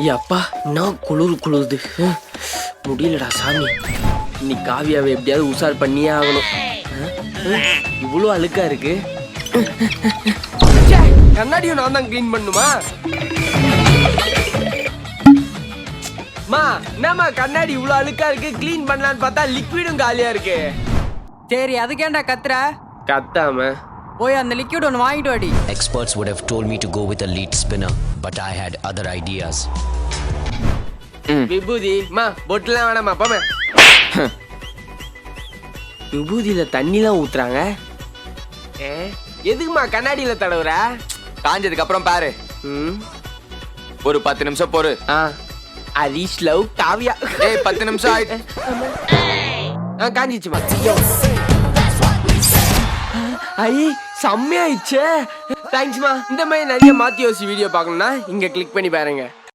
அப்பா நான் குளிருது முடியலடா சாமி. இன்னைக்கு காவியாவை எப்படியாவது உஷார் பண்ணியே ஆகணும். இவ்வளோ அழுக்கா இருக்கு. கண்ணாடியும் நான் தான் கிளீன் பண்ணுமா? மா என்னம்மா கண்ணாடி இவ்வளோ அழுக்கா இருக்கு, கிளீன் பண்ணலான்னு பார்த்தா லிக்விடும் காலியா இருக்கு. சரி அதுக்கேண்டா கத்துற? கத்தாம போய் அந்த லிக்விட் ஒன்று வாங்கிட்டு வாடி. Experts would have told me to go with a lead spinner, but I had other ideas. விபூதி மா பொட்டுலாம் வேணாமா போமே. விபூதியில தண்ணிலாம் ஊத்துறாங்க. எதுக்குமா கண்ணாடியில தடவுற? காஞ்சதுக்கு அப்புறம் பாரு. ஒரு 10 நிமிஷம் பொறு. ஹரிஷ் லவ் காவியா. 10 நிமிஷம் ஆயிட்டு. காஞ்சிச்சுமா. ஐ செம்மையாயிடுச்சே. தேங்க்ஸ்மா. இந்த மாதிரி நிறைய மாத்தி யோசி வீடியோ பார்க்கணும்னா இங்க கிளிக் பண்ணி பாருங்க.